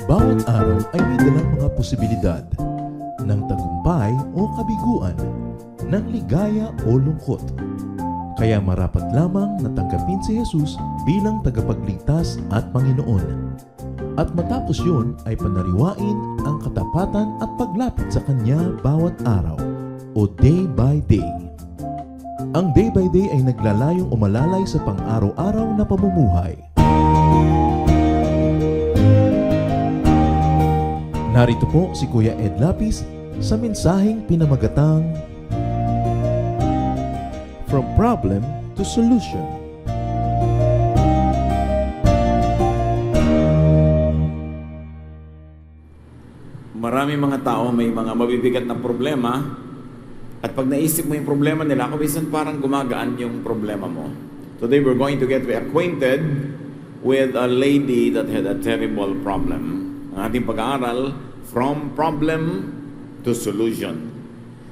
Bawat araw ay may dalang mga posibilidad ng tagumpay o kabiguan, ng ligaya o lungkot. Kaya marapat lamang na tanggapin si Jesus bilang tagapagligtas at Panginoon. At matapos yun ay panariwain ang katapatan at paglapit sa Kanya bawat araw o day by day. Ang day by day ay naglalayong umalalay sa pang-araw-araw na pamumuhay. Narito po si Kuya Ed Lapis sa mensaheng pinamagatang From Problem to Solution. Maraming mga tao may mga mabibigat na problema at pag naisip mo yung problema nila, kawisan parang gumagaan yung problema mo. Today we're going to get acquainted with a lady that had a terrible problem. Ang ating pag-aaral, From Problem to Solution.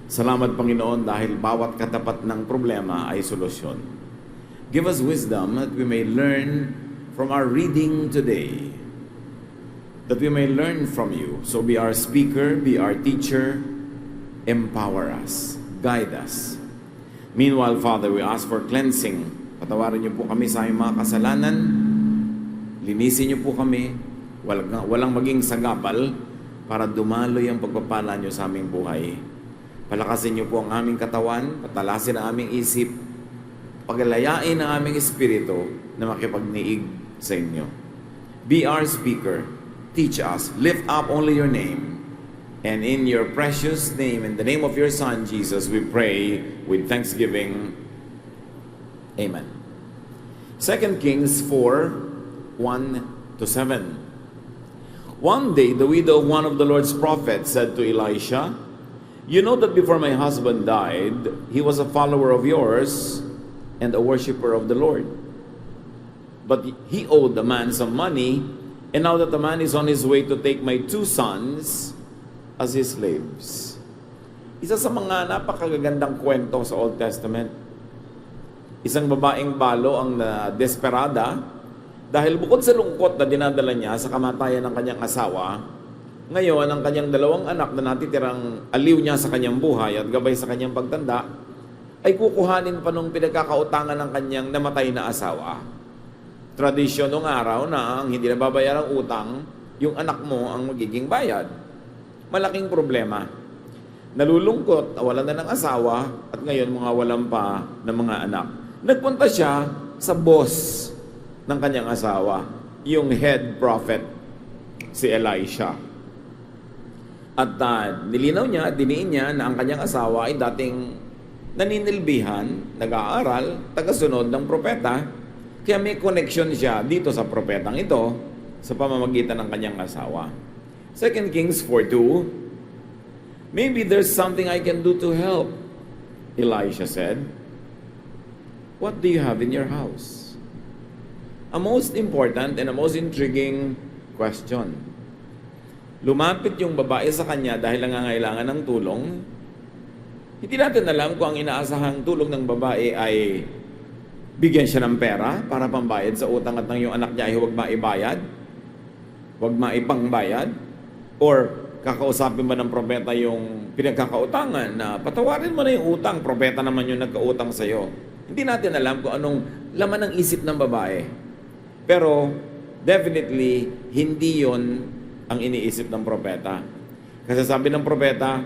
Salamat Panginoon dahil bawat katapat ng problema ay solusyon. Give us wisdom that we may learn from our reading today. That we may learn from you. So be our speaker, be our teacher, empower us, guide us. Meanwhile, Father, we ask for cleansing. Patawarin niyo po kami sa aming mga kasalanan. Linisin niyo po kami. Walang maging sagapal para dumaloy ang pagpapala niyo sa aming buhay. Palakasin niyo po ang aming katawan, patalasin ang aming isip, paglayain ang aming espiritu na makipagniig sa inyo. Be our speaker. Teach us. Lift up only your name. And in your precious name, in the name of your Son, Jesus, we pray with thanksgiving. Amen. 2 Kings 4, 1-7. One day, the widow of one of the Lord's prophets said to Elisha, "You know that before my husband died, he was a follower of yours and a worshiper of the Lord. But he owed the man some money, and now that the man is on his way to take my 2 sons as his slaves." Isa sa mga napakagagandang kwento sa Old Testament. Isang babaeng balo ang desperada dahil bukod sa lungkot na dinadala niya sa kamatayan ng kanyang asawa, ngayon ang kanyang 2 anak na natitirang aliw niya sa kanyang buhay at gabay sa kanyang pagtanda, ay kukuhanin pa nung pinagkakautangan ng kanyang namatay na asawa. Tradisyon ng araw na ang hindi nababayarang utang, yung anak mo ang magiging bayad. Malaking problema. Nalulungkot, wala na ng asawa, at ngayon mga walang pa ng mga anak. Nagpunta siya sa boss ng kanyang asawa, yung head prophet, si Elisha. At nilinaw niya, diniin niya na ang kanyang asawa ay dating naninilbihan, nag-aaral, tagasunod ng propeta, kaya may connection siya dito sa propetang ito sa pamamagitan ng kanyang asawa. 2 Kings 4:2, "Maybe there's something I can do to help," Elisha said. "What do you have in your house?" A most important and a most intriguing question. Lumapit yung babae sa kanya dahil nangangailangan ng tulong. Hindi natin alam kung ang inaasahang tulong ng babae ay bigyan siya ng pera para pambayad sa utang at ng yung anak niya ay huwag maibayad, huwag maipangbayad, or kakausapin ba ng propeta yung pinagkakautangan na patawarin mo na yung utang, propeta naman yung nagkautang sa'yo. Hindi natin alam kung anong laman ng isip ng babae. Pero definitely, hindi yon ang iniisip ng propeta. Kasi sabi ng propeta,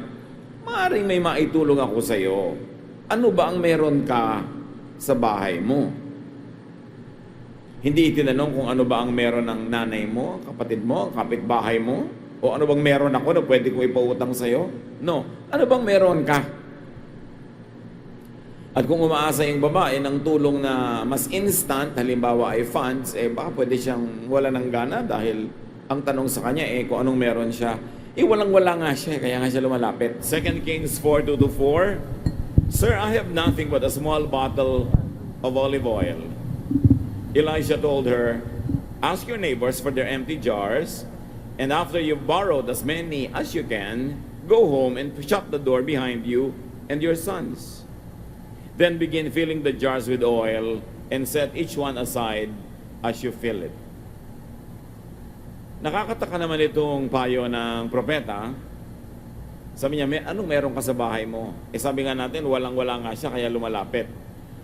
"Maaaring may maitulong ako sa iyo. Ano ba ang meron ka sa bahay mo?" Hindi itinanong kung ano ba ang meron ng nanay mo, kapatid mo, kapitbahay mo, o ano bang meron ako na pwede ko ipautang sa iyo. No. Ano bang meron ka? At kung umaasa yung babae ng tulong na mas instant, halimbawa ay funds, baka pwede siyang wala ng gana dahil ang tanong sa kanya kung anong meron siya. Walang-wala nga siya, kaya nga siya lumalapit. 2 Kings 4:2-4, "Sir, I have nothing but a small bottle of olive oil." Elisha told her, "Ask your neighbors for their empty jars, and after you've borrowed as many as you can, go home and shut the door behind you and your sons. Then begin filling the jars with oil and set each one aside as you fill it." Nakakataka naman itong payo ng propeta. Sabi niya, anong meron ka sa bahay mo? Sabi nga natin, walang-wala nga siya, kaya lumalapit.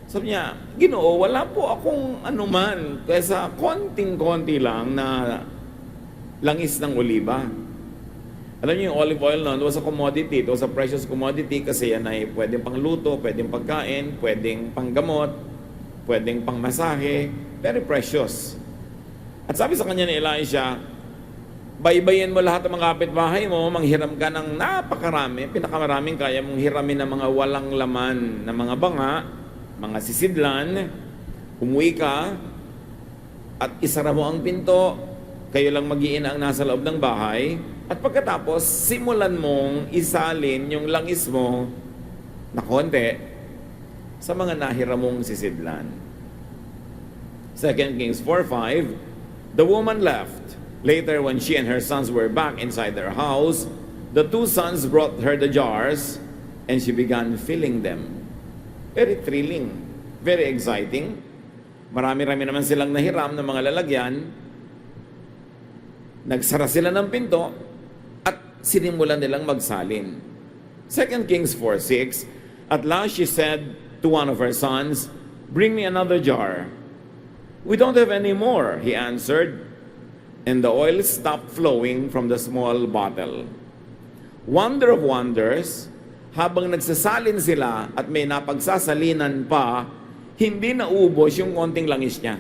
Sabi niya, Ginoo, wala po akong anuman, kaysa konting-konti lang na langis ng oliba. Alam niyo, yung olive oil noon was a commodity. It was a precious commodity kasi yan ay pwedeng pangluto, pwedeng pagkain, pwedeng panggamot, pwedeng pangmasahe. Very precious. At sabi sa kanya ni Elisha, baybayin mo lahat ng mga kapitbahay mo, manghiram ka ng napakarami, pinakamaraming kaya mong hiramin ng mga walang laman na mga banga, mga sisidlan, umuwi ka, at isara mo ang pinto, kayo lang mag-iina ang nasa loob ng bahay, at pagkatapos, simulan mong isalin yung langis mo na konti sa mga nahiram mong sisidlan. 2 Kings 4:5, the woman left. Later, when she and her sons were back inside their house, the two sons brought her the jars, and she began filling them. Very thrilling, very exciting. Marami-rami naman silang nahiram ng mga lalagyan. Nagsara sila ng pinto, at sinimulan nilang magsalin. 2 Kings 4:6, at last she said to one of her sons, bring me another jar. We don't have any more, he answered. And the oil stopped flowing from the small bottle. Wonder of wonders, habang nagsasalin sila at may napagsasalinan pa, hindi naubos yung konting langis niya.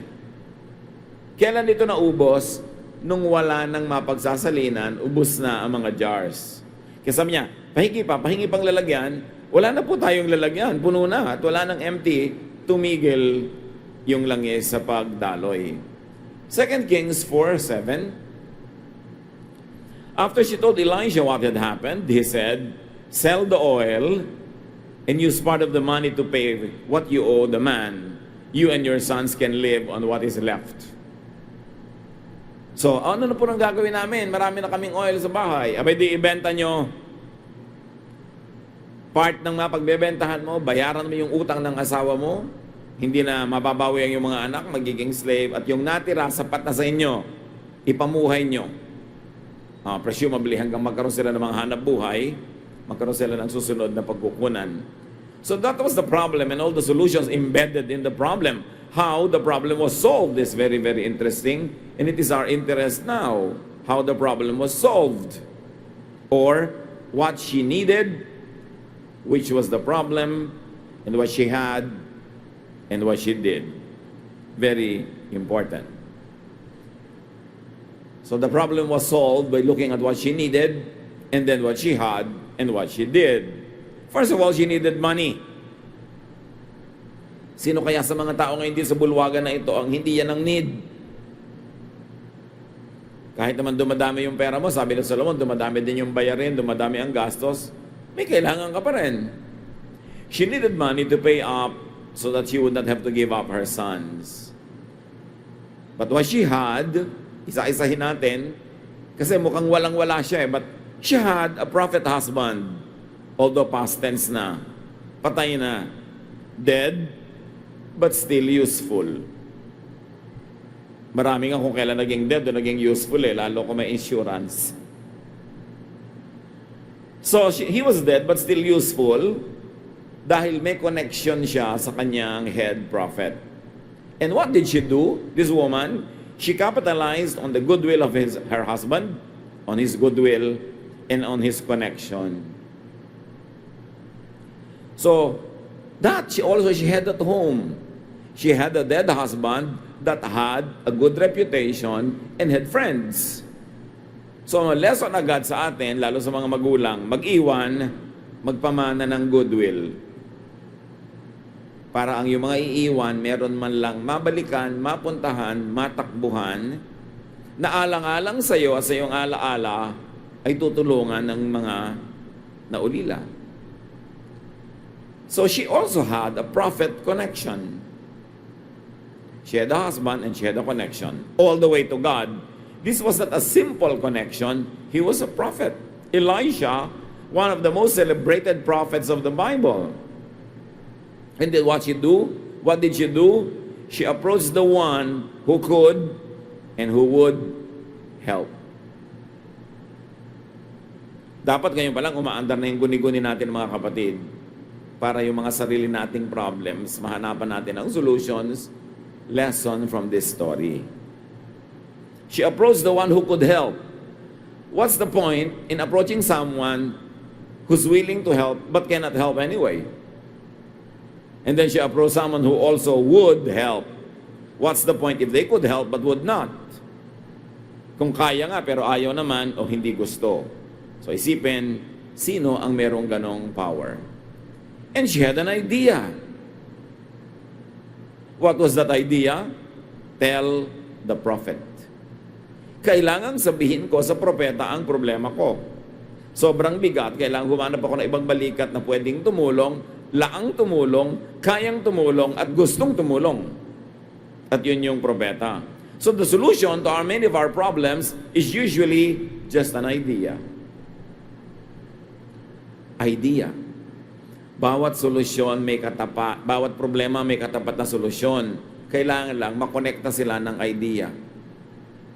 Kailan ito naubos? Nung wala nang mapagsasalinan, ubos na ang mga jars. Kaya sabi niya, pahingi pang lalagyan, wala na po tayong lalagyan, puno na, at wala nang empty, tumigil yung langis sa pagdaloy. 2 Kings 4:7. After she told Elijah what had happened, he said, sell the oil and use part of the money to pay what you owe the man. You and your sons can live on what is left. So, ano na po nang gagawin namin? Marami na kaming oil sa bahay. Abay di ibenta nyo. Part ng mapagbebentahan mo, bayaran mo yung utang ng asawa mo. Hindi na mababawi ang yung mga anak, magiging slave. At yung natira, sapat na sa inyo. Ipamuhay nyo. Presumably hanggang magkaroon sila ng mga hanap buhay, magkaroon sila ng susunod na pagkukunan. So that was the problem, and all the solutions embedded in the problem. How the problem was solved is very, very interesting. And it is our interest now how the problem was solved. Or what she needed, which was the problem, and what she had, and what she did. Very important. So the problem was solved by looking at what she needed, and then what she had, and what she did. First of all, she needed money. Sino kaya sa mga tao ngayon din sa bulwagan na ito ang hindi yan ang need? Kahit naman dumadami yung pera mo, sabi ng Solomon, dumadami din yung bayarin, dumadami ang gastos, may kailangan ka pa rin. She needed money to pay up so that she would not have to give up her sons. But what she had, isa-isahin natin, kasi mukhang walang-wala siya but she had a prophet husband, although past tense na, patay na, dead, but still useful. Marami nga kung kailan naging dead o naging useful lalo kung may insurance. So, he was dead but still useful dahil may connection siya sa kanyang head prophet. And what did she do? This woman, she capitalized on the goodwill of her husband, on his goodwill, and on his connection. So, that she had at home. She had a dead husband that had a good reputation and had friends. So, ang lesson agad sa atin, lalo sa mga magulang, mag-iwan, magpamana ng goodwill. Para ang yung mga iiwan, meron man lang mabalikan, mapuntahan, matakbuhan, na alang-alang sa iyo at sa iyong alaala ay tutulungan ng mga naulila. So she also had a prophet connection. She had a husband and she had a connection all the way to God. This was not a simple connection. He was a prophet. Elisha, one of the most celebrated prophets of the Bible. And then what she do? What did she do? She approached the one who could and who would help. Dapat ngayon pa lang umaandar na yung guni-guni natin mga kapatid para yung mga sarili nating problems, mahanapan natin ang solutions, lesson from this story. She approached the one who could help. What's the point in approaching someone who's willing to help but cannot help anyway? And then she approached someone who also would help. What's the point if they could help but would not? Kung kaya nga pero ayaw naman o hindi gusto. So isipin, sino ang merong ganong power? And she had an idea. What was that idea? Tell the prophet. Kailangan sabihin ko sa propeta ang problema ko. Sobrang bigat, kailangan humanap ako ng ibang balikat na pwedeng tumulong, laang tumulong, kayang tumulong, at gustong tumulong. At yun yung propeta. So the solution to many of our problems is usually just an idea. Idea. Bawat solusyon may katapat, bawat problema may katapat na solusyon. Kailangan lang makonekta sila ng idea.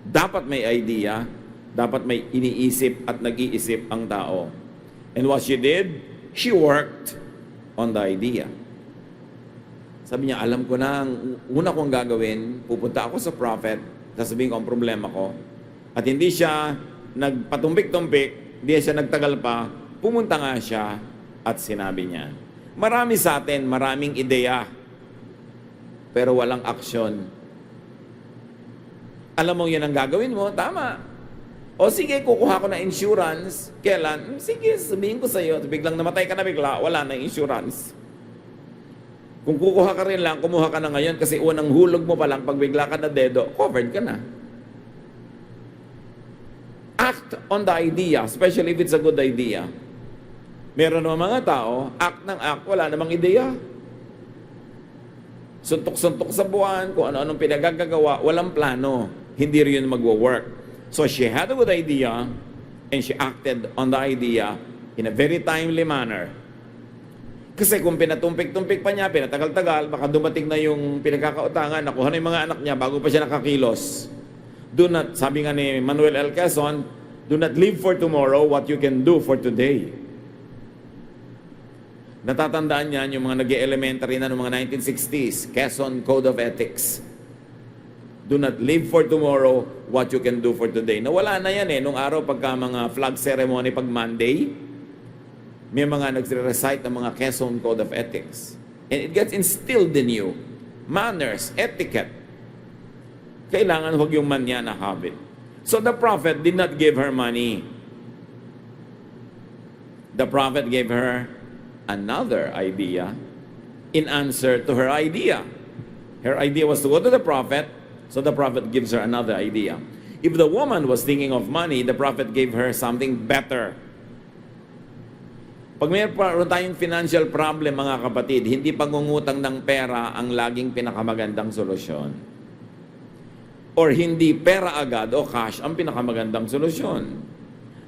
Dapat may idea, dapat may iniisip at nag-iisip ang tao. And what she did, she worked on the idea. Sabi niya, alam ko na, ang una kong gagawin, pupunta ako sa prophet, sasabihin ko ang problema ko. At hindi siya nagpatumpik-tumpik, hindi siya nagtagal pa, pumunta nga siya at sinabi niya. Marami sa atin, maraming ideya, pero walang aksyon. Alam mo yun ang gagawin mo, tama. O sige, kukuha ko na insurance. Kailan? Sige, sabihin ko sa iyo, biglang namatay ka na bigla, wala na insurance. Kung kukuha ka rin lang, kumuha ka na ngayon kasi unang hulog mo pa lang, pag bigla ka na dedo, covered ka na. Act on the idea, especially if it's a good idea. Meron naman mga tao, act ng act, wala namang ideya. Suntok-suntok sa buwan, kung ano-anong pinagagagawa, walang plano. Hindi rin magwo-work. So she had a good idea, and she acted on the idea in a very timely manner. Kasi kung pinatumpik-tumpik pa niya, pinatagal-tagal, baka dumating na yung pinagkakautangan, nakuha na yung mga anak niya bago pa siya nakakilos. Do not, sabi nga ni Manuel L. Quezon, do not live for tomorrow what you can do for today. Natatandaan niyan yung mga nag-elementary na noong mga 1960s, Quezon Code of Ethics. Do not live for tomorrow what you can do for today. Nawala na yan nung araw pagka mga flag ceremony pag Monday, may mga nagre-recite ng mga Quezon Code of Ethics. And it gets instilled in you. Manners, etiquette. Kailangan huwag yung manya na habit. So the prophet did not give her money. The prophet gave her another idea in answer to her idea. Her idea was to go to the prophet, so the prophet gives her another idea. If the woman was thinking of money, the prophet gave her something better. Pag mayroon tayong financial problem, mga kapatid, hindi pangungutang ng pera ang laging pinakamagandang solusyon. Or hindi pera agad o cash ang pinakamagandang solusyon.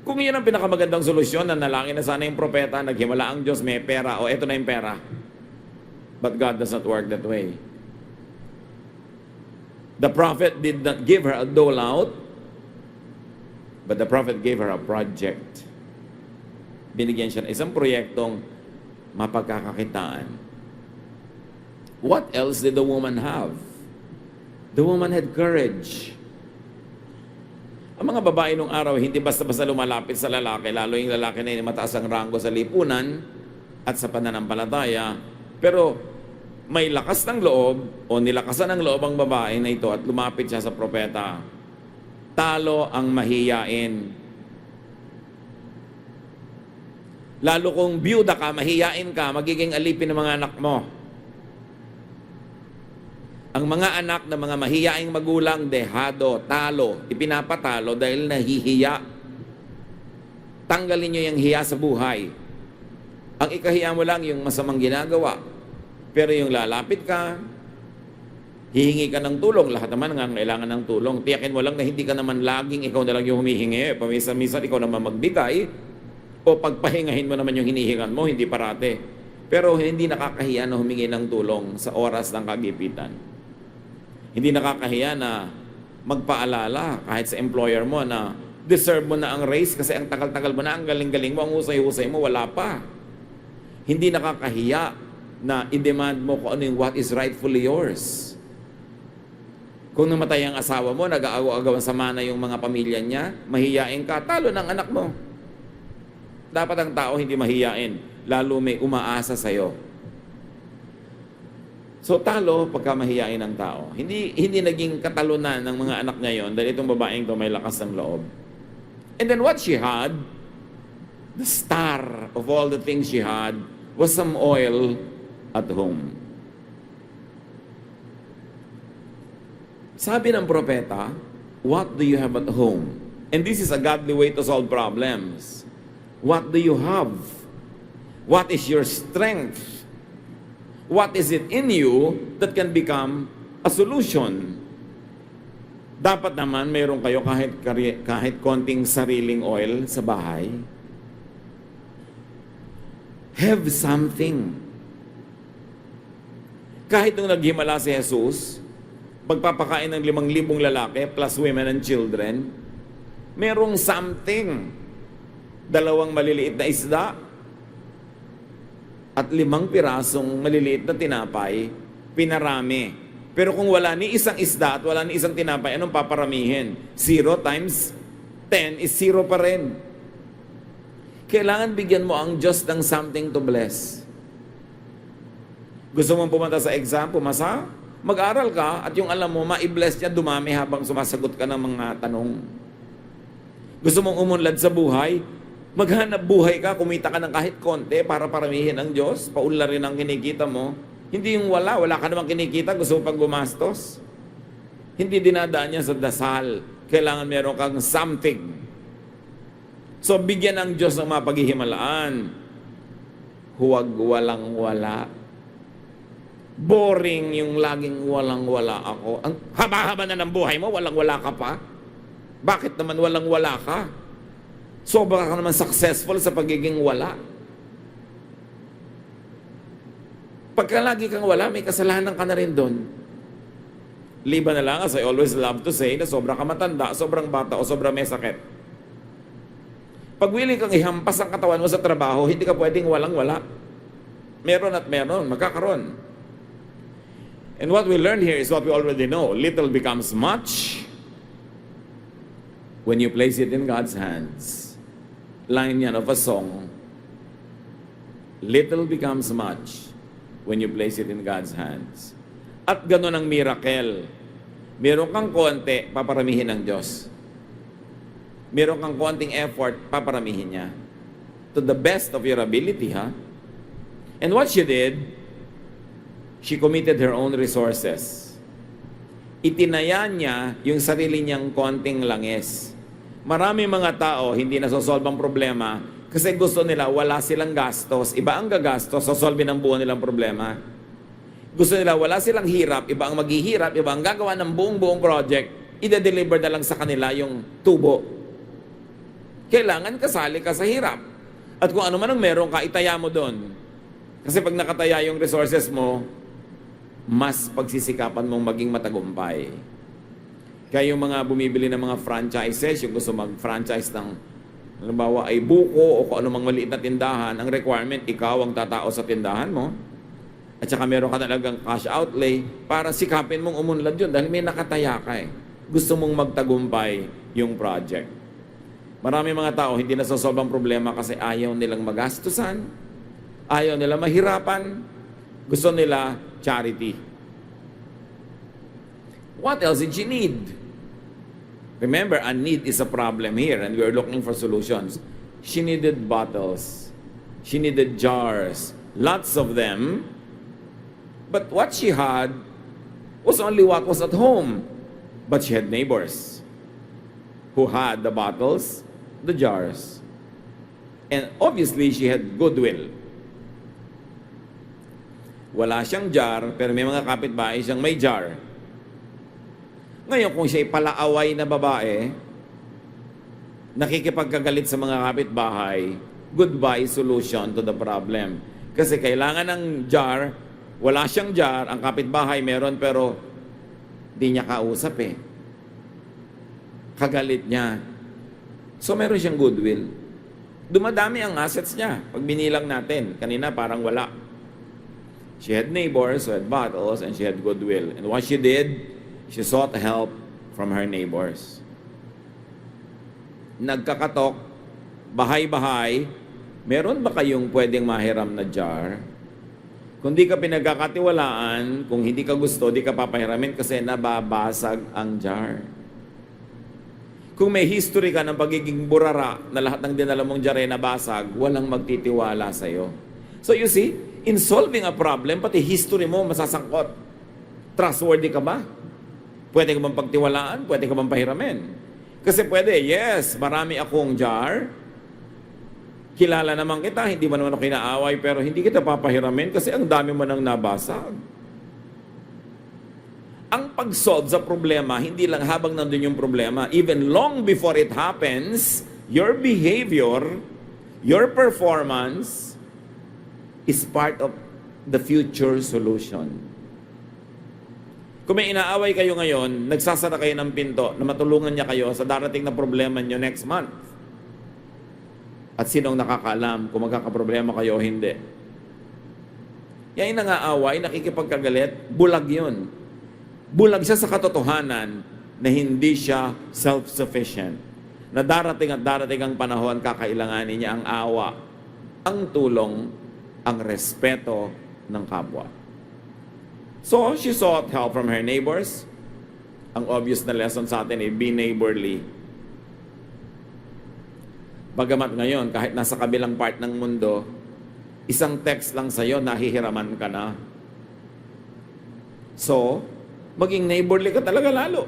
Kung yun ang pinakamagandang solusyon, nanalangin na sana yung propeta, naghimala ang Diyos, may pera, o eto na yung pera. But God does not work that way. The prophet did not give her a dole out, but the prophet gave her a project. Binigyan siya ng isang proyektong mapagkakakitaan. What else did the woman have? The woman had courage. Ang mga babae nung araw, hindi basta-basta lumalapit sa lalaki, lalo yung lalaki na yung mataas ang ranggo sa lipunan at sa pananampalataya. Pero may lakas ng loob o nilakasan ng loob ang babae na ito at lumapit siya sa propeta. Talo ang mahiyain. Lalo kung biyuda ka, mahiyain ka, magiging alipin ng mga anak mo. Ang mga anak ng mga mahiyaing magulang, dehado, talo, ipinapatalo dahil nahihiya. Tanggalin nyo yung hiya sa buhay. Ang ikahiya mo lang yung masamang ginagawa. Pero yung lalapit ka, hihingi ka ng tulong, lahat naman nga kailangan ng tulong. Tiyakin mo lang na hindi ka naman laging ikaw na lang yung humihingi. Pamisa-misa ikaw naman magbigay. O pagpahingahin mo naman yung hinihingan mo, hindi parate. Pero hindi nakakahiya na humingi ng tulong sa oras ng kagipitan. Hindi nakakahiya na magpaalala kahit sa employer mo na deserve mo na ang raise kasi ang tagal-tagal mo na, ang galing-galing mo, ang husay-husay mo, wala pa. Hindi nakakahiya na i-demand mo kung ano yung what is rightfully yours. Kung namatay ang asawa mo, nag-aagaw-agawan sa mana yung mga pamilya niya, mahiyain ka, talo ng anak mo. Dapat ang tao hindi mahiyain, lalo may umaasa sa'yo. So talo pagka mahiyain ang tao. Hindi naging katalunan ng mga anak ngayon dahil itong babaeng to may lakas ng loob. And then what she had, the star of all the things she had, was some oil at home. Sabi ng propeta, what do you have at home? And this is a godly way to solve problems. What do you have? What is your strength? What is it in you that can become a solution? Dapat naman mayroon kayo kahit konting sariling oil sa bahay. Have something. Kahit nung naghimala si Jesus, pagpapakain ng 5,000 lalaki plus women and children, merong something. 2 maliliit na isda at 5 pirasong maliliit na tinapay, pinarami. Pero kung wala ni isang isda at wala ni isang tinapay, anong paparamihin? 0 times 10 is 0 pa rin. Kailangan bigyan mo ang Diyos ng something to bless. Gusto mong pumunta sa exam, pumasa? Mag-aral ka at yung alam mo, ma-bless niya, dumami habang sumasagot ka ng mga tanong. Gusto mong umunlad sa buhay? Maghanap buhay ka, kumita ka ng kahit konti para paramihin ang Diyos, paunla rin ang kinikita mo. Hindi yung wala ka namang kinikita, gusto mo pang gumastos. Hindi dinadaan niya sa dasal. Kailangan meron kang something. So, bigyan ng Diyos ng mga paghihimalaan. Huwag walang-wala. Boring yung laging walang-wala ako. Ang haba-haba na ng buhay mo, walang-wala ka pa. Bakit naman walang-wala ka? Sobra ka naman successful sa pagiging wala. Pagka lagi kang wala, may kasalanan ka na rin doon. Liban na lang, as I always love to say, na sobra ka matanda, sobrang bata, o sobra may sakit. Pag willing kang ihampas ang katawan mo sa trabaho, hindi ka pwedeng walang-wala. Meron at meron, magkakaroon. And what we learn here is what we already know. Little becomes much when you place it in God's hands. Line yan of a song. Little becomes much when you place it in God's hands. At ganun ang miracle. Meron kang konti, paparamihin ng Diyos. Meron kang konting effort, paparamihin niya. To the best of your ability, ha? And what she did, she committed her own resources. Itinaya niya yung sarili niyang konting langis. Marami mga tao hindi nasosolve ang problema kasi gusto nila wala silang gastos. Iba ang gagastos, sosolve ng buo nilang problema. Gusto nila wala silang hirap, iba ang maghihirap, iba ang gagawa ng buong project. Ida-deliver na lang sa kanila yung tubo. Kailangan kasali ka sa hirap. At kung ano man ang meron ka, itaya mo doon. Kasi pag nakataya yung resources mo, mas pagsisikapan mong maging matagumpay. Kaya yung mga bumibili ng mga franchises, yung gusto mag-franchise ng, halimbawa ay buko o kung anumang maliit na tindahan, ang requirement, ikaw ang tatao sa tindahan mo. At saka meron ka talagang cash outlay para sikapin mong umunlad yun dahil may nakataya ka eh. Gusto mong magtagumpay yung project. Marami mga tao hindi nasosolve ang problema kasi ayaw nilang magastusan, ayaw nila mahirapan, gusto nila charity. What else did she need? Remember, a need is a problem here and we are looking for solutions. She needed bottles. She needed jars. Lots of them. But what she had was only what was at home. But she had neighbors who had the bottles, the jars. And obviously, she had goodwill. Wala siyang jar, pero may mga kapitbahay siyang may jar. Ngayon, kung siya'y palaaway na babae, nakikipagkagalit sa mga kapitbahay, goodbye solution to the problem. Kasi kailangan ng jar, wala siyang jar, ang kapitbahay meron pero di niya kausap eh. Kagalit niya. So meron siyang goodwill. Dumadami ang assets niya. Pag binilang natin, kanina parang wala. She had neighbors who had battles and she had goodwill. And what she did, she sought help from her neighbors. Nagkakatok, bahay-bahay, meron ba kayong pwedeng mahiram na jar? Kung di ka pinagkakatiwalaan, kung hindi ka gusto, di ka papahiramin kasi nababasag ang jar. Kung may history ka ng pagiging burara na lahat ng dinala mong jar ay nabasag, walang magtitiwala sa'yo. So you see, in solving a problem, pati history mo masasangkot. Trustworthy ka ba? Pwede ka bang pagtiwalaan? Pwede ka bang pahiramin? Kasi pwede, yes, marami akong jar. Kilala naman kita, hindi mo naman ako kinaaway, pero hindi kita papahiramin kasi ang dami mo nang nabasag. Ang pag-solve sa problema, hindi lang habang nandun yung problema, even long before it happens, your behavior, your performance, is part of the future solution. Kung may inaaway kayo ngayon, nagsasara kayo ng pinto na matulungan niya kayo sa darating na problema niyo next month. At sinong nakakaalam kung magkakaproblema kayo o hindi? Yan yung nangaaway, nakikipagkagalit, bulag yun. Bulag siya sa katotohanan na hindi siya self-sufficient. Na darating at darating ang panahon, kakailanganin niya ang awa, ang tulong, ang respeto ng kapwa. So, she sought help from her neighbors. Ang obvious na lesson sa atin ay be neighborly. Bagamat ngayon, kahit nasa kabilang part ng mundo, isang text lang sa'yo, nahihiraman ka na. So, maging neighborly ka talaga lalo.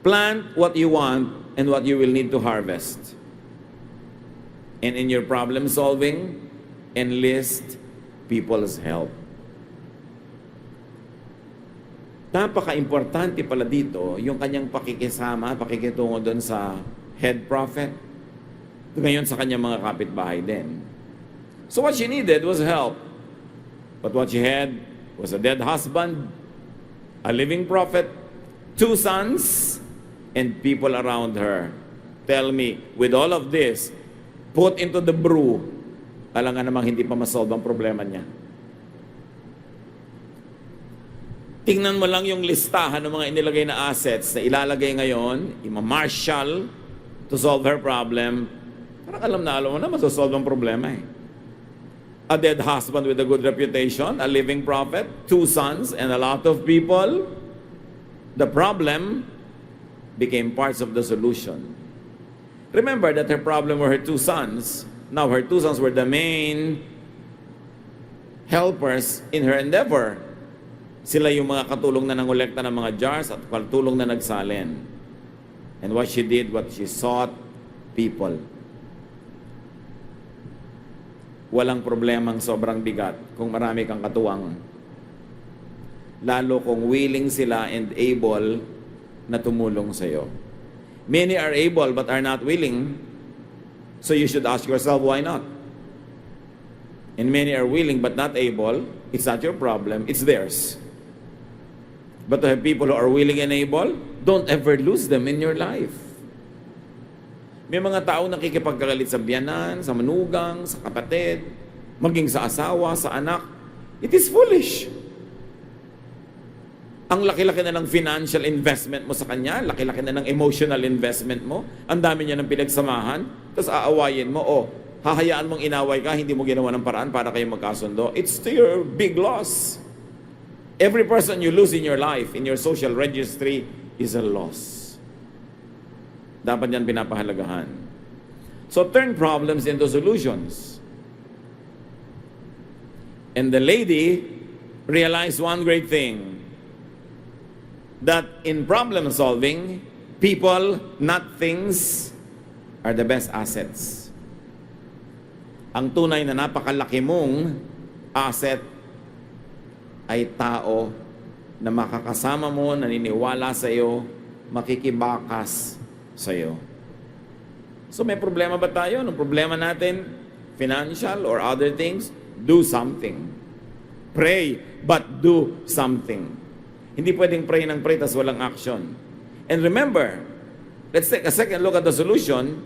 Plant what you want and what you will need to harvest. And in your problem solving, enlist people's help. Napaka-importante pala dito yung kanyang pakikisama, pakikitungo doon sa head prophet. Ngayon sa kanyang mga kapitbahay din. So what she needed was help. But what she had was a dead husband, a living prophet, 2 sons, and people around her. Tell me, with all of this, put into the brew, alam nga namang hindi pa masolve ang problema niya. Tingnan mo lang yung listahan ng mga inilagay na assets na ilalagay ngayon, ima-marshal to solve her problem. Parang alam mo na masosolve ang problema eh. A dead husband with a good reputation, a living prophet, 2 sons, and a lot of people. The problem became parts of the solution. Remember that her problem were her 2 sons. Now her 2 sons were the main helpers in her endeavor. Sila yung mga katulong na nangolekta ng mga jars at katulong na nagsalin. And what she did, what she sought, people. Walang problemang sobrang bigat kung marami kang katuwang. Lalo kung willing sila and able na tumulong sa iyo. Many are able but are not willing. So you should ask yourself, why not? And many are willing but not able. It's not your problem, it's theirs. But to have people who are willing and able, don't ever lose them in your life. May mga tao nakikipagkagalit sa biyanan, sa manugang, sa kapatid, maging sa asawa, sa anak. It is foolish. Ang laki-laki na ng financial investment mo sa kanya, laki-laki na ng emotional investment mo, ang dami niya ng pinagsamahan, tapos aawayin mo, hahayaan mong inaway ka, hindi mo ginawa ng paraan para kayo magkasundo. It's to your big loss. Every person you lose in your life, in your social registry, is a loss. Dapat yan pinapahalagahan. So turn problems into solutions. And the lady realized one great thing, that in problem solving, people, not things, are the best assets. Ang tunay na napakalaki mong asset ay tao na makakasama mo, naniniwala sa iyo, makikibakas sa iyo. So may problema ba tayo? Anong problema natin? Financial or other things? Do something. Pray, but do something. Hindi pwedeng pray ng pray tas walang action. And remember let's take a second look at the solution.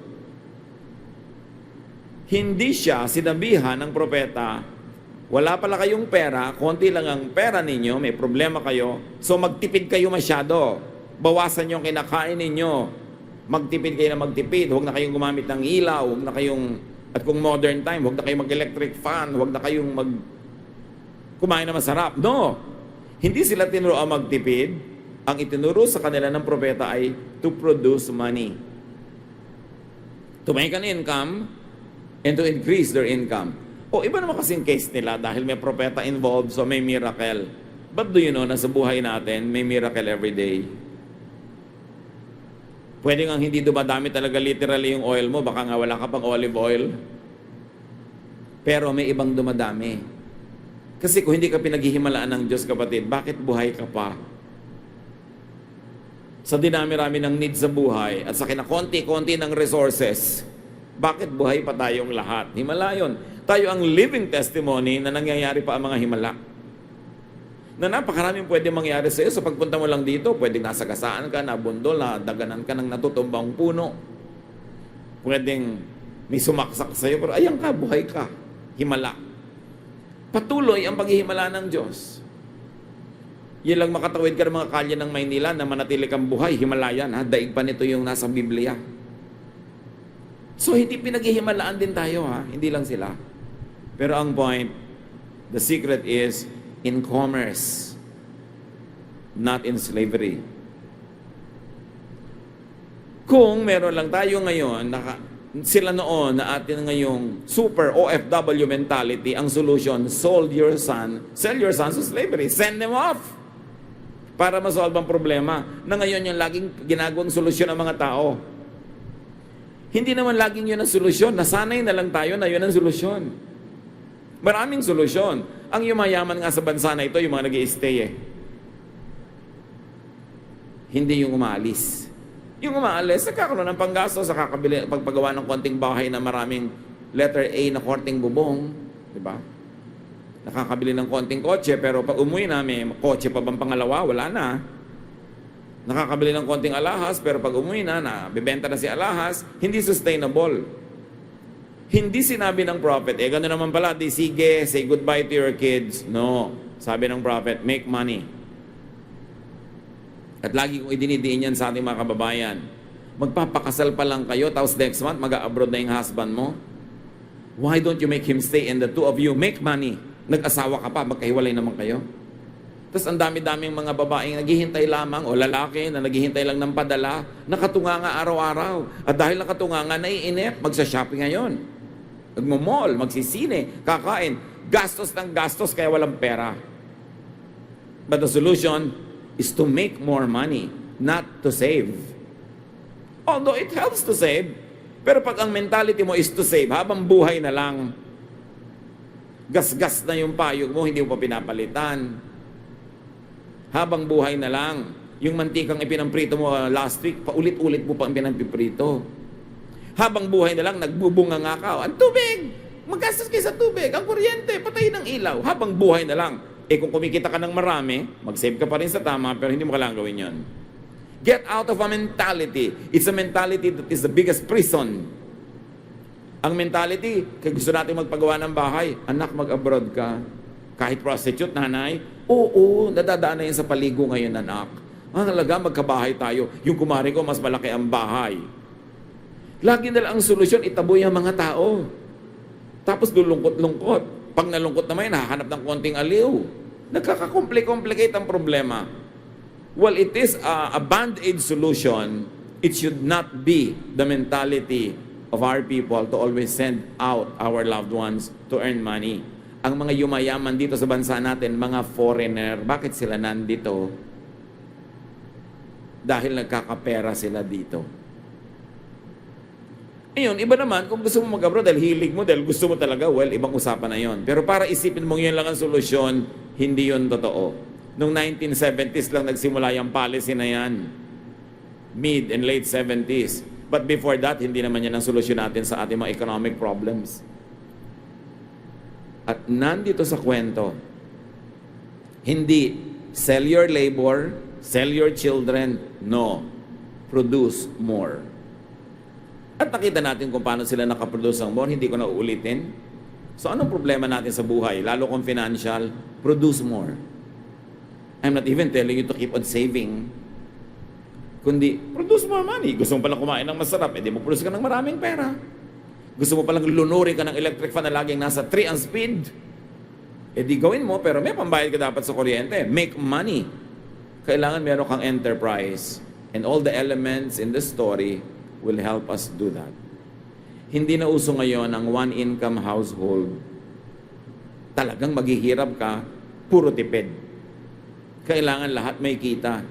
Hindi siya sinabihan ng propeta, wala pala kayong pera, konti lang ang pera ninyo, may problema kayo, so magtipid kayo masyado. Bawasan yung kinakain ninyo. Magtipid kayo na magtipid. Huwag na kayong gumamit ng ilaw, huwag na kayong, at kung modern time, huwag na kayong mag-electric fan, huwag na kayong kumain na masarap. No! Hindi sila tinuro ang magtipid. Ang itinuro sa kanila ng propeta ay to produce money. To make an income, and to increase their income. O iba naman kasing case nila dahil may propeta involved, so may miracle. But do you know na sa buhay natin, may miracle every day? Pwede nga hindi dumadami talaga literally yung oil mo, baka nga wala ka pang olive oil. Pero may ibang dumadami. Kasi kung hindi ka pinaghihimalaan ng Diyos, kapatid, bakit buhay ka pa? Sa dinami-rami ng needs sa buhay at sa kinakonti-konti ng resources, bakit buhay pa tayong lahat? Himala yun. Tayo ang living testimony na nangyayari pa ang mga himala. Na napakaraming pwede mangyari sa iyo. Sa pagpunta mo lang dito, pwedeng nasagasaan ka, nabundol, nadaganan ka ng natutumbang puno. Pwedeng may sumaksak sa iyo, pero ayan ka, buhay ka. Himala. Patuloy ang paghihimala ng Diyos. Yan lang makatawid ka ng mga kalye ng Maynila na manatili kang buhay. Himalayan, ha? Daig pa nito yung nasa Biblia. So, hindi pinaghihimalaan din tayo, ha? Hindi lang sila. Pero ang point, the secret is in commerce, not in slavery. Kung meron lang tayo ngayon, sila noon na atin ngayong super OFW mentality, ang solution, sell your sons to slavery. Send them off. Para masolve ang problema. Na ngayon yung laging ginagawang solusyon ng mga tao. Hindi naman laging yun ang solusyon. Nasanay na lang tayo na yun ang solusyon. Maraming solusyon. Ang yumayaman nga sa bansa na ito, yung mga nag-i-stay Hindi yung umaalis. Yung umaalis, nagkakaroon ng panggastos, pagpagawa ng konting bahay na maraming letter A na korting bubong. Diba? Nakakabili ng konting kotse, pero pag umuwi na, may kotse pa bang pangalawa? Wala na. Nakakabili ng konting alahas, pero pag umuwi na, bibenta na si alahas, hindi sustainable. Hindi sinabi ng prophet, gano'n naman pala, sige, say goodbye to your kids. No. Sabi ng prophet, make money. At lagi kong idinidiin yan sa ating mga kababayan. Magpapakasal pa lang kayo, tapos next month, mag-abroad na yung husband mo. Why don't you make him stay and the two of you make money? Nag-asawa ka pa, magkahiwalay naman kayo. Tapos ang dami-daming mga babaeng naghihintay lamang o lalaki na naghihintay lang ng padala, nakatunganga araw-araw. At dahil nakatunganga, naiinip, magsha-shopping ngayon. Magmo-mall, magsisine, kakain. Gastos ng gastos kaya walang pera. But the solution is to make more money, not to save. Although it helps to save, pero pag ang mentality mo is to save, habang buhay na lang, gas-gas na yung payog mo, hindi mo pa pinapalitan. Habang buhay na lang. Yung mantikang ipinamprito mo last week, paulit-ulit mo pa ang pinamprito. Habang buhay na lang, nagbubunga nga ka. Ang tubig! Magastos kayo sa tubig. Ang kuryente, patay ng ilaw. Habang buhay na lang. Kung kumikita ka ng marami, mag-save ka pa rin sa tama, pero hindi mo kailangan gawin yun. Get out of a mentality. It's a mentality that is the biggest prison. Ang mentality, kaya gusto natin magpagawa ng bahay, anak, mag-abroad ka. Kahit prostitute, nanay, oo, nadadaan na yan sa paligo ngayon, anak. Ang halaga, magkabahay tayo. Yung kumari ko, mas malaki ang bahay. Lagi na lang ang solusyon, itaboy ang mga tao. Tapos lulungkot-lungkot. Pag nalungkot naman, hahanap ng konting aliw. Nagkakakomplicate ang problema. Well, it is a band-aid solution. It should not be the mentality of our people to always send out our loved ones to earn money. Ang mga yumayaman dito sa bansa natin, mga foreigner, bakit sila nandito? Dahil nagkakapera sila dito. Ayun, iba naman, kung gusto mo mag-abroad dahil hilig mo, dahil gusto mo talaga, well, ibang usapan na yon. Pero para isipin mong yun lang ang solusyon, hindi yun totoo. Noong 1970s lang nagsimula yung policy na yan. Mid and late 70s. But before that, hindi naman yan ang solusyon natin sa ating mga economic problems. At nandito sa kwento, hindi sell your labor, sell your children, no. produce more. At nakita natin kung paano sila nakaproduce ng more, hindi ko na uulitin. So anong problema natin sa buhay, lalo kung financial? Produce more. I'm not even telling you to keep on saving. Kundi, produce more money. Gusto mo palang kumain ng masarap, edi mag-produce ka ng maraming pera. Gusto mo palang lunurin ka ng electric fan na laging nasa 3 ang speed, edi gawin mo, pero may pambayad ka dapat sa kuryente. Make money. Kailangan meron kang enterprise. And all the elements in the story will help us do that. Hindi na uso ngayon ang one-income household. Talagang maghihirap ka, puro tipid. Kailangan lahat may kita.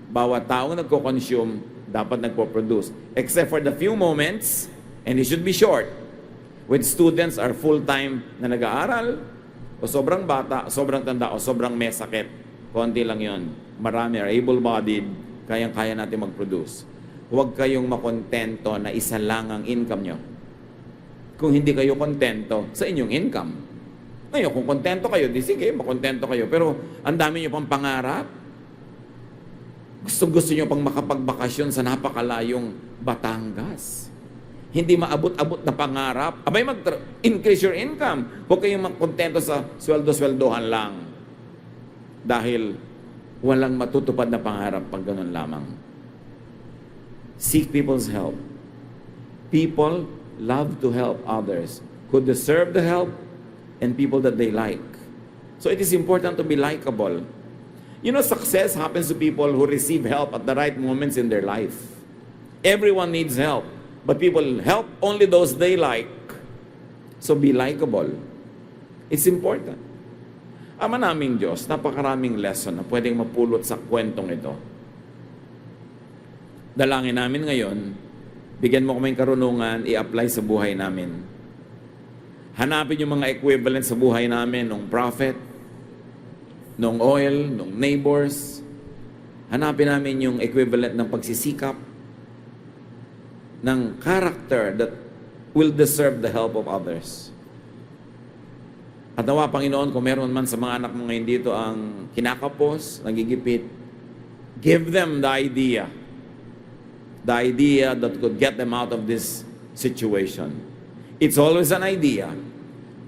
Bawat taong nagko-consume, dapat nagpo-produce. Except for the few moments, and it should be short, when students are full-time na nag-aaral, o sobrang bata, sobrang tanda, o sobrang may sakit. Konti lang yon. Marami are able-bodied, kayang-kaya natin mag-produce. Huwag kayong makontento na isa lang ang income nyo. Kung hindi kayo kontento sa inyong income. Ngayon, kung kontento kayo, di sige, makontento kayo. Pero ang dami nyo pang pangarap. Gusto nyo pang makapagbakasyon sa napakalayong Batangas. Hindi maabot-abot na pangarap. Abay, increase your income. Huwag kayong makontento sa sweldo-sweldohan lang. Dahil walang matutupad na pangarap pag ganun lamang. Seek people's help. People love to help others who deserve the help and people that they like. So it is important to be likable. You know, success happens to people who receive help at the right moments in their life. Everyone needs help, but people help only those they like. So be likable. It's important. Ama naming Diyos, napakaraming lesson na pwedeng mapulot sa kwentong ito. Dalangin namin ngayon, bigyan mo kaming karunungan, i-apply sa buhay namin. Hanapin yung mga equivalent sa buhay namin, nung prophet, nung oil, nung neighbors. Hanapin namin yung equivalent ng pagsisikap, ng character that will deserve the help of others. At nawa, Panginoon, kung meron man sa mga anak mo ngayon dito ang kinakapos, nagigipit, give them the idea that could get them out of this situation. It's always an idea.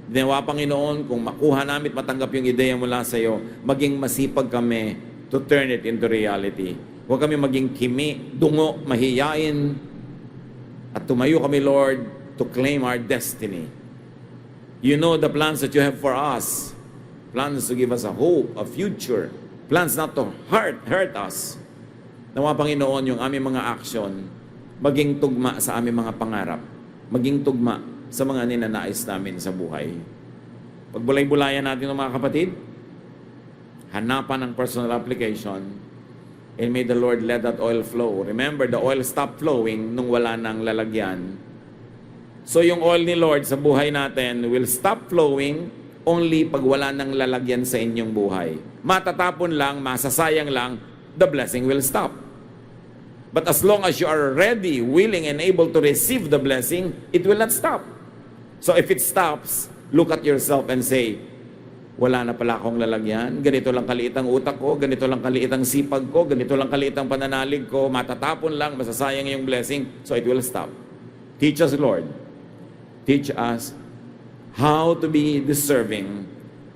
Nawa, Panginoon, kung makuha namin at matanggap yung ideya mula sa iyo, maging masipag kami to turn it into reality. Huwag kami maging kimi, dungo, mahiyain, at tumayo kami, Lord, to claim our destiny. You know the plans that you have for us. Plans to give us a hope, a future. Plans not to hurt us. Nawa, Panginoon, yung aming mga aksyon, maging tugma sa aming mga pangarap. Maging tugma sa mga ninanais namin sa buhay. Pagbulay-bulayan natin ng mga kapatid, hanapan ng personal application, and may the Lord let that oil flow. Remember, the oil stopped flowing nung wala nang lalagyan. So yung oil ni Lord sa buhay natin will stop flowing only pag wala nang lalagyan sa inyong buhay. Matatapon lang, masasayang lang, the blessing will stop. But as long as you are ready, willing, and able to receive the blessing, it will not stop. So if it stops, look at yourself and say, wala na pala akong lalagyan, ganito lang kaliit ang utak ko, ganito lang kaliit ang sipag ko, ganito lang kaliit ang pananalig ko, matatapon lang, masasayang yung blessing, so it will stop. Teach us, Lord. Teach us how to be deserving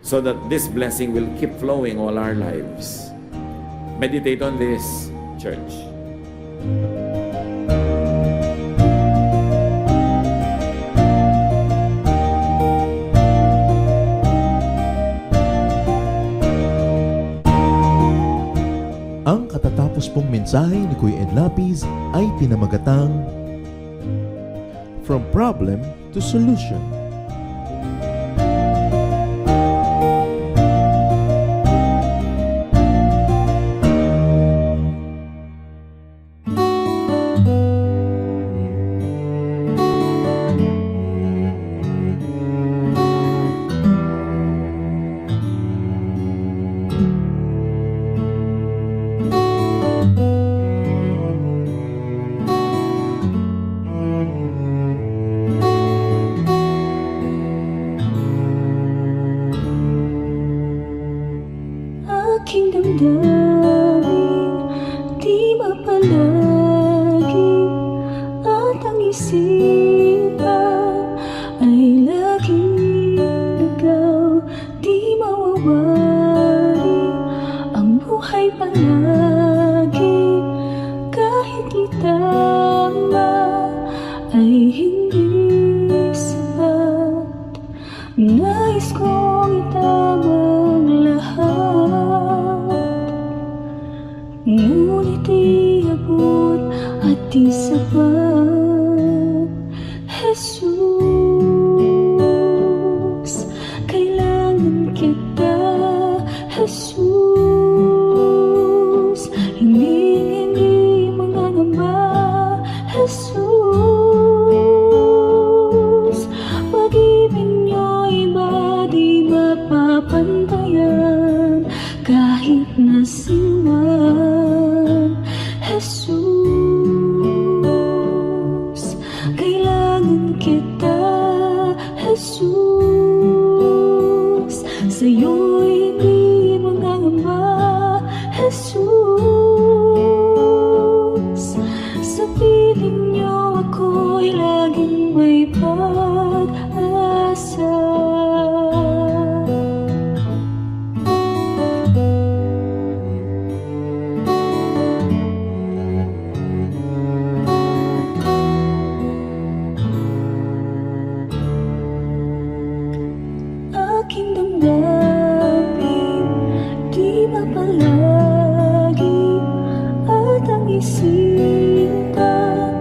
so that this blessing will keep flowing all our lives. Meditate on this, church. Ang katatapos pong mensahe ni Kuya Ed Lapis ay pinamagatang From Problem to Solution. isipan ay laging ikaw, di mawawari ang buhay palagi. Kahit itama ay hindi sapat, nais kong itama ang lahat. Ngunit iabot at di sapat, Jesus, kailangan kita, Jesus, hindi mangangamba, Jesus, pag-ibig niyo iba di mapapantayan, kahit na sinuman, Jesus, kailangan kita, Jesus, sa'yo'y hindi mangangamba, Jesus, sa piling niyo ako'y laging may pag-asa. Aking damdamin, di mapalagi, at ang isipan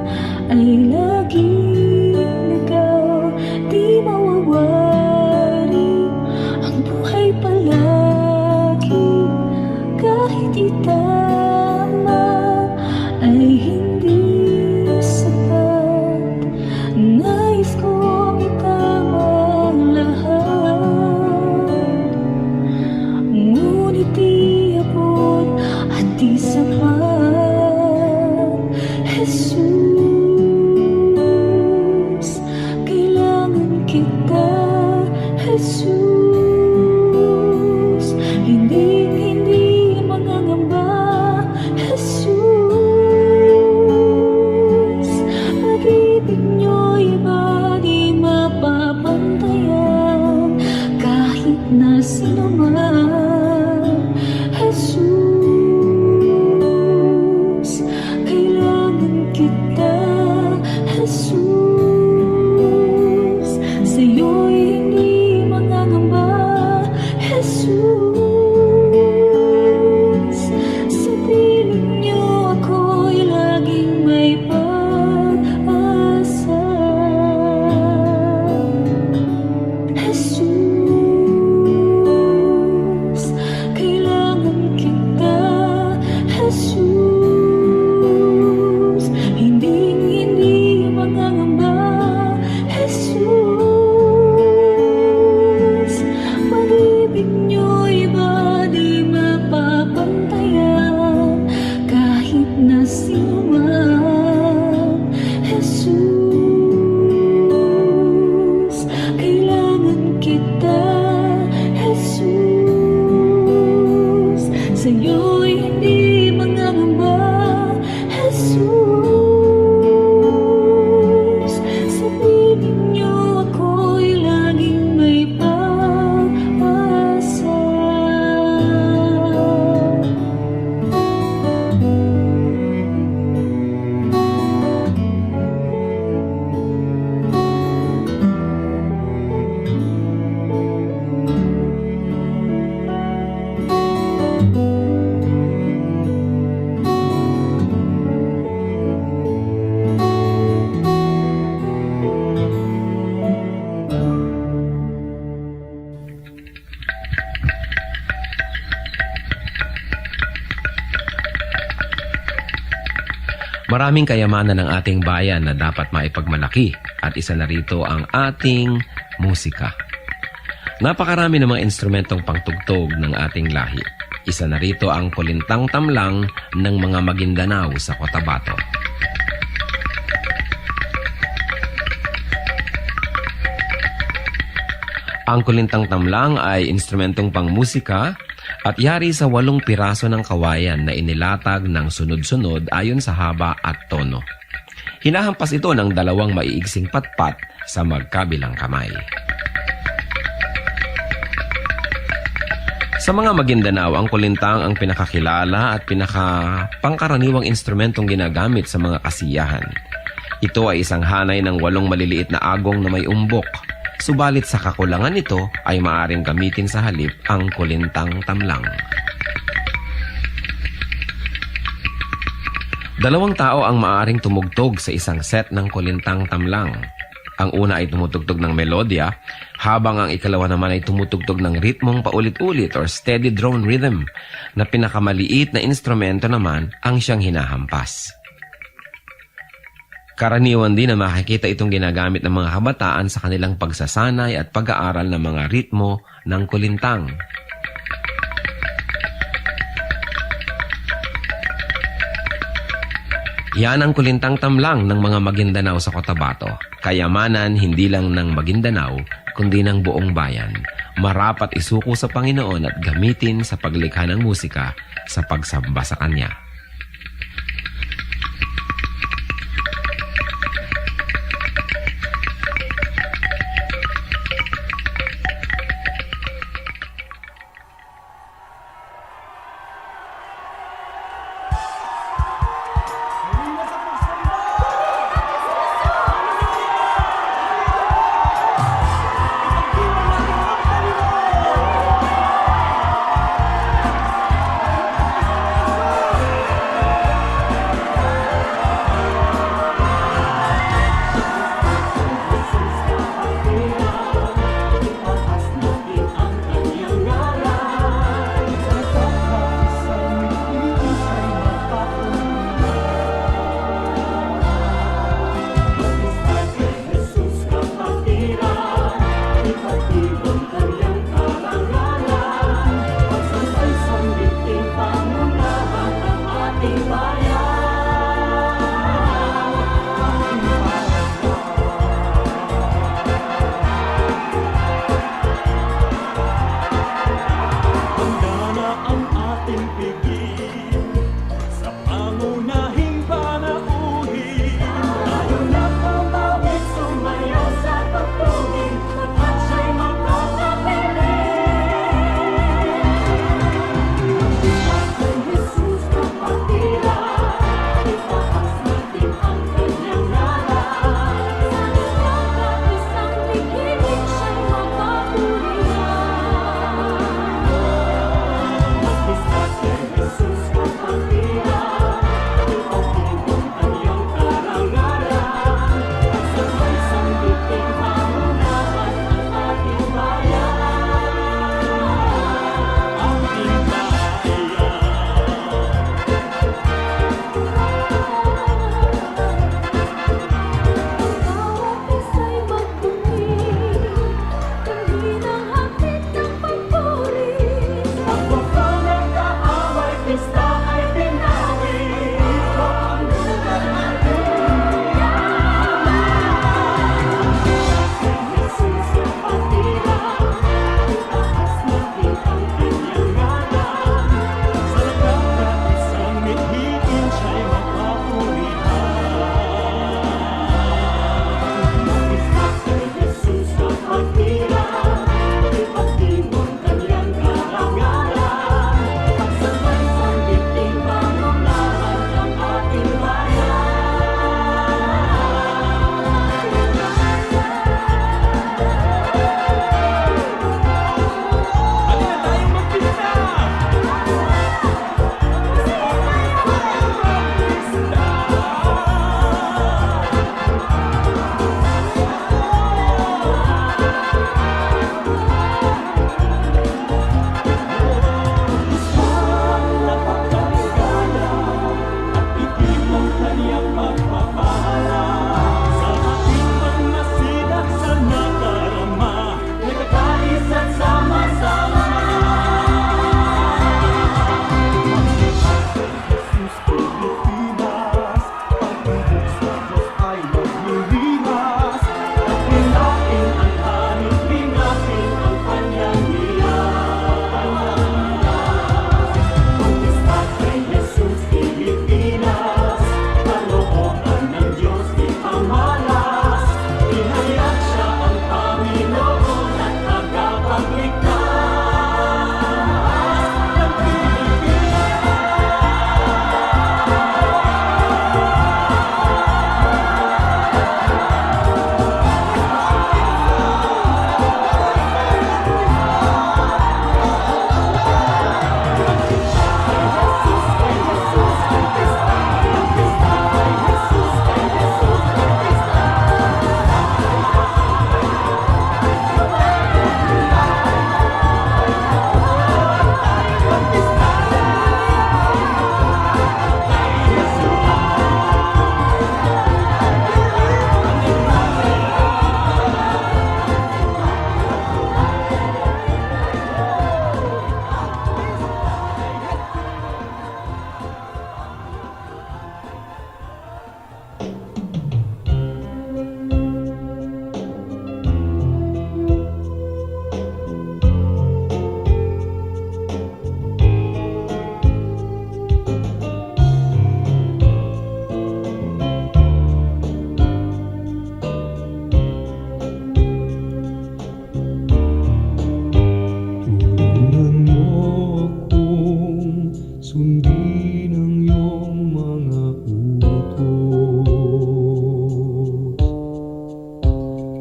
ay laging ikaw, di mawawari ang buhay palagi. Kahit itama ay hindi sapat, nais kong itama ang lahat. Ngunit iabot at di sapat, Jesus, kailangan kita, Jesus, hindi mangangamba, Jesus, pag-ibig niyo iba di mapapantayan, kahit na sino man, Jesus, kailangan kita, Jesus, sa'yo'y hindi mangangamba, Jesus, sa piling niyo ako'y laging may pag-asa. Jesus, kailangan kita, Jesus, hindi mangangamba, Jesus, pag-ibig niyo iba di mapapantayan, kahit na sino man, Jesus, kailangan kita, Jesus, sa'yo'y hindi mangangamba, Jesus, sa piling niyo ako'y laging may pag-asa. Maraming kayamanan ng ating bayan na dapat maipagmalaki at isa na rito ang ating musika. Napakarami ng mga instrumentong pangtugtog ng ating lahi. Isa na rito ang kulintang tamlang ng mga Maguindanao sa Cotabato. Ang kulintang tamlang ay instrumentong pangmusika at yari sa 8 piraso ng kawayan na inilatag ng sunod-sunod ayon sa haba at tono. Hinahampas ito ng dalawang maiigsing patpat sa magkabilang kamay. Sa mga Maguindanao, ang kulintang ang pinakakilala at pinakapangkaraniwang instrumentong ginagamit sa mga kasiyahan. Ito ay isang hanay ng 8 maliliit na agong na may umbok. Subalit sa kakulangan nito ay maaring gamitin sa halip ang kulintang tamlang. 2 tao ang maaring tumugtog sa isang set ng kulintang tamlang. Ang una ay tumutugtog ng melodya, habang ang ikalawa naman ay tumutugtog ng ritmong paulit-ulit or steady drone rhythm, na pinakamaliit na instrumento naman ang siyang hinahampas. Karaniwan din na makikita itong ginagamit ng mga kabataan sa kanilang pagsasanay at pag-aaral ng mga ritmo ng kulintang. Yan ang kulintang tamlang ng mga Maguindanao sa Cotabato. Kayamanan hindi lang ng Maguindanao, kundi ng buong bayan. Marapat isuko sa Panginoon at gamitin sa paglikha ng musika sa pagsamba sa Kanya.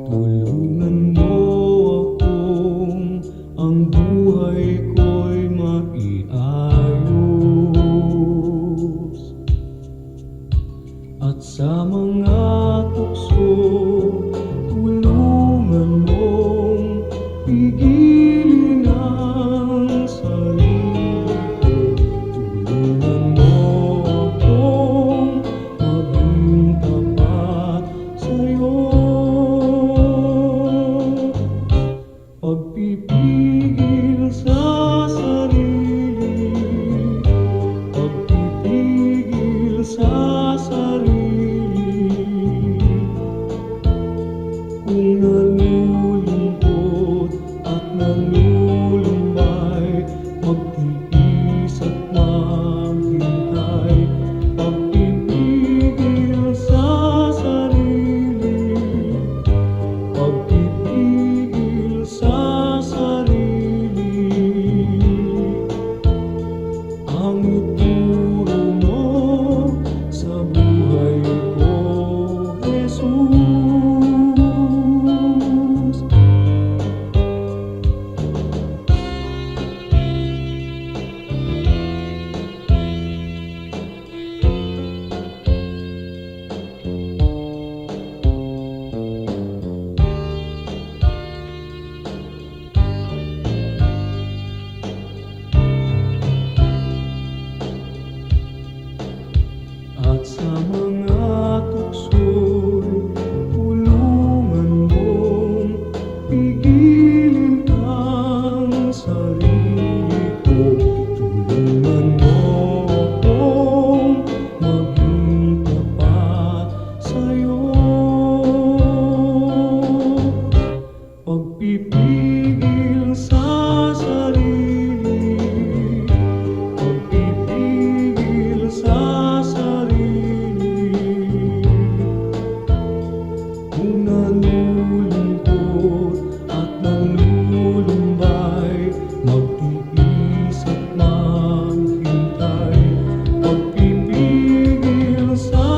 Tulungan mo akong ang buhay ko'y maiayos. At sa mga tukso, tulungan mong pigilin ang sarili ko. Tulungan mo akong maging tapat sa'yo. Pagpipigil sa sarili, pagpipigil sa sarili. Kung nalulungkot at nalulumbay, magtiis at maghintay. Pagpipigil sa sarili, pagpipigil sa sarili. Ang ituro mo sa buhay ko, Jesus. At sa mga tukso'y tulungan mong pigilin ang sarili ko. Tulungan mo akong maging tapat sa'yo. Pagpipigil sa sarili, pagpipigil sa sarili. Kung nalulungkot at nalulumbay, magtiis at maghintay. Pagpipigil sa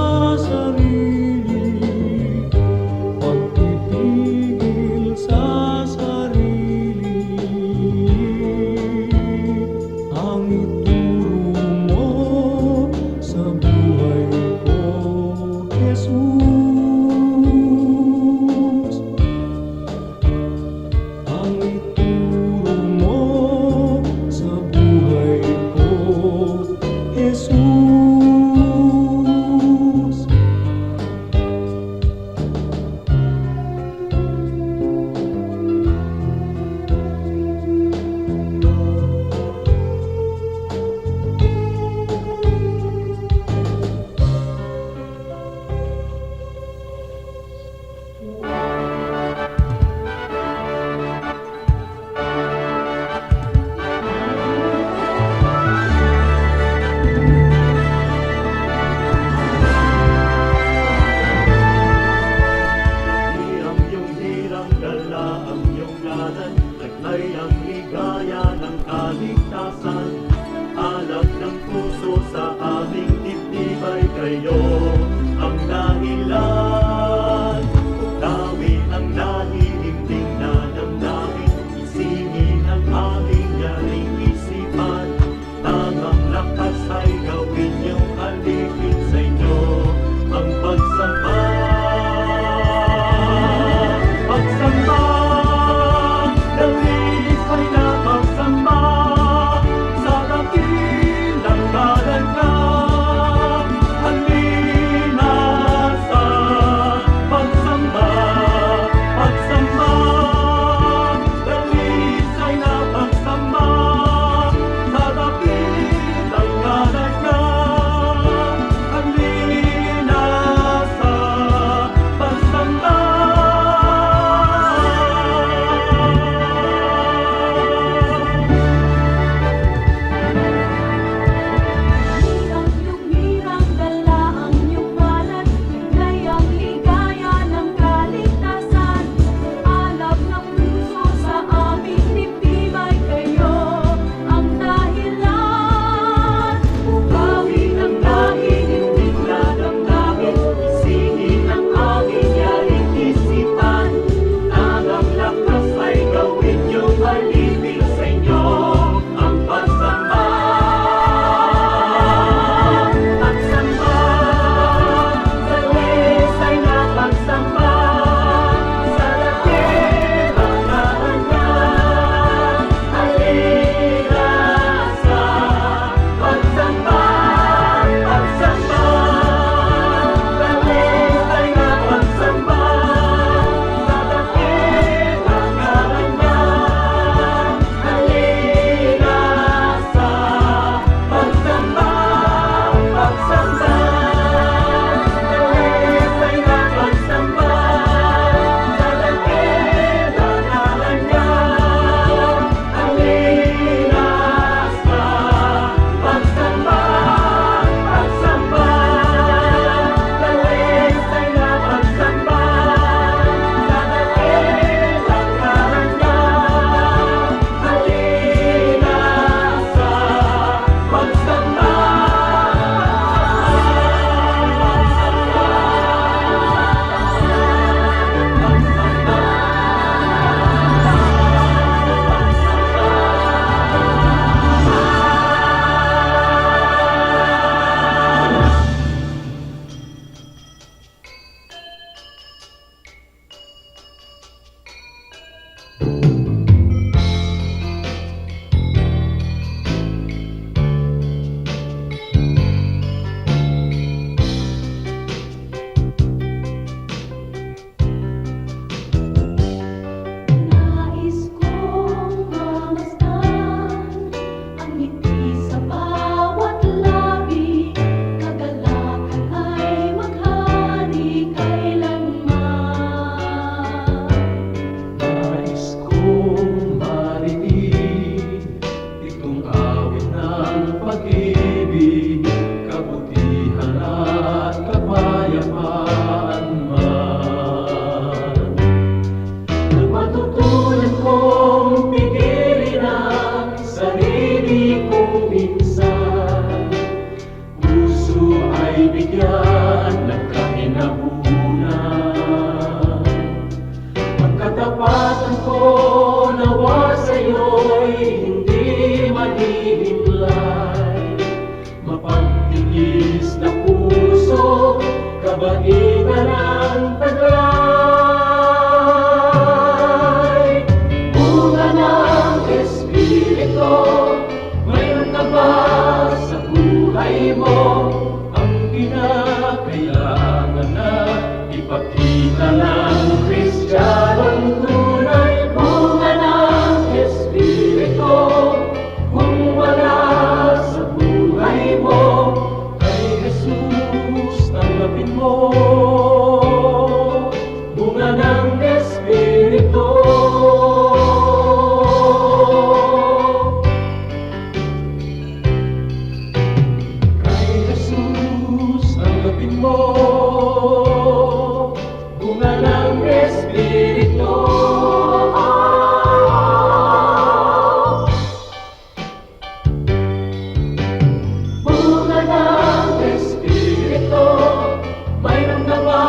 sarili, pagpipigil sa sarili. Ang ituro mo sa buhay ko, Jesus. pagitan ng taglay. Bunga ng Espiritu, mayroon ka ba sa buhay mo? Ang kinakailangan na ipakita ng Kristiyanong tunay. Bunga ng Espiritu, kung wala sa buhay mo, kay Jesus tanggapin mo. Bunga ng Espiritu. Kay Jesus tanggapin mo. Bunga ng Espiritu. Bunga ng Espiritu, mayroon ka ba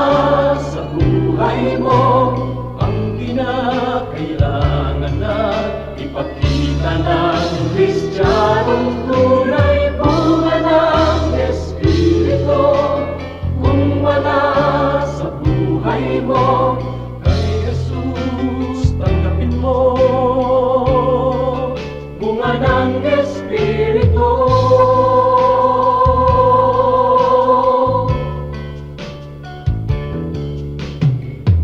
sa buhay mo? Ang kinakailangan na ipakita ng Kristiyanong tunay. Bunga ng Espiritu, kung wala sa buhay mo, kay Jesus tanggapin mo. Bunga ng Espiritu.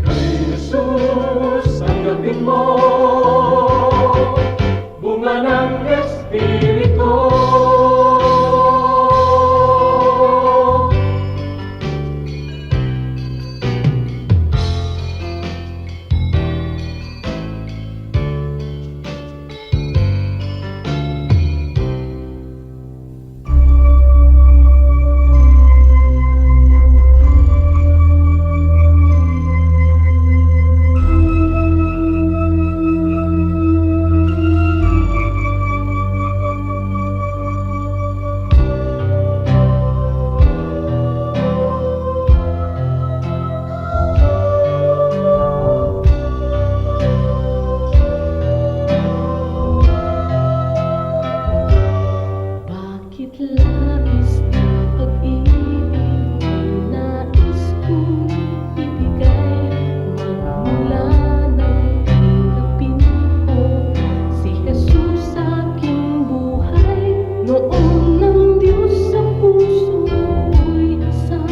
Kay Jesus tanggapin mo. Bunga ng Espiritu. Bakit labis na pag-ibig nais kong ibigay? Magmula ng tanggapin ko si Jesus sa aking buhay. Noon ng Diyos sa puso ko'y isang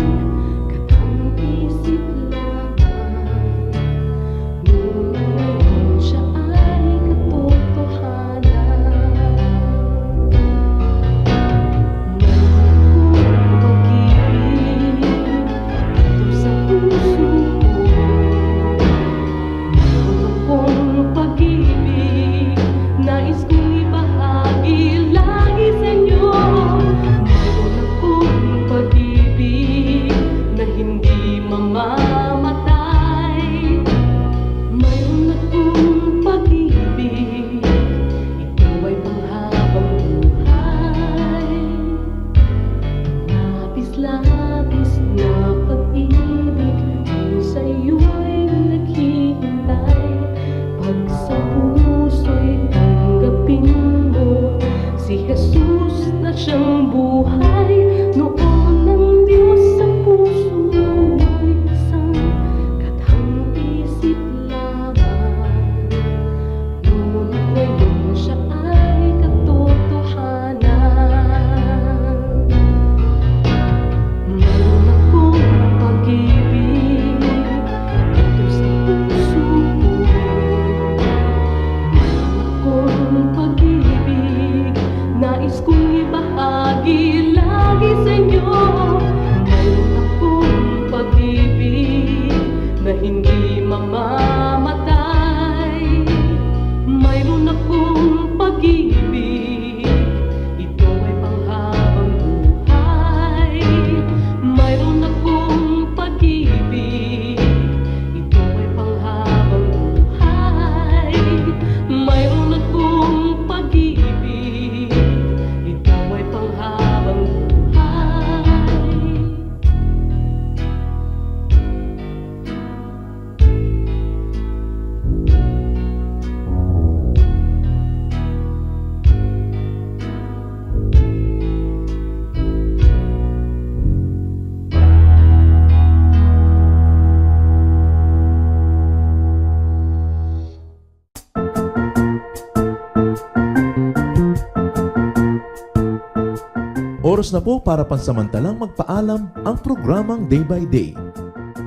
katang-isip lamang. Ngunit ngayon siya ay katotohanan. Nais kong ibahagi lagi sa inyo. Mayroon akong pag-ibig na hindi mamamatay. Mayroon akong pag-ibig, ito ay panghabang buhay. Labis-labis na pag-ibig kung sa'yo'y naghihintay. Pag sa puso'y tanggapin mo si Jesus na siyang buhay. Noon ng Diyos sa puso'y isang katang-isip lamang. Ngunit ngayon siya ay katotohanan. Mayroon akong pag-ibig dito sa puso ko. Mayroon akong pag-ibig, nais kong ibahagi Oras na po para pansamantalang magpaalam ang programang Day by Day.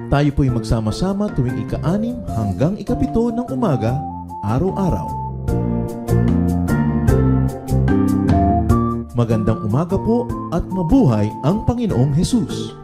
Tayo po'y magsama-sama tuwing ika-6 hanggang ika-7 ng umaga, araw-araw. Magandang umaga po at mabuhay ang Panginoong Hesus.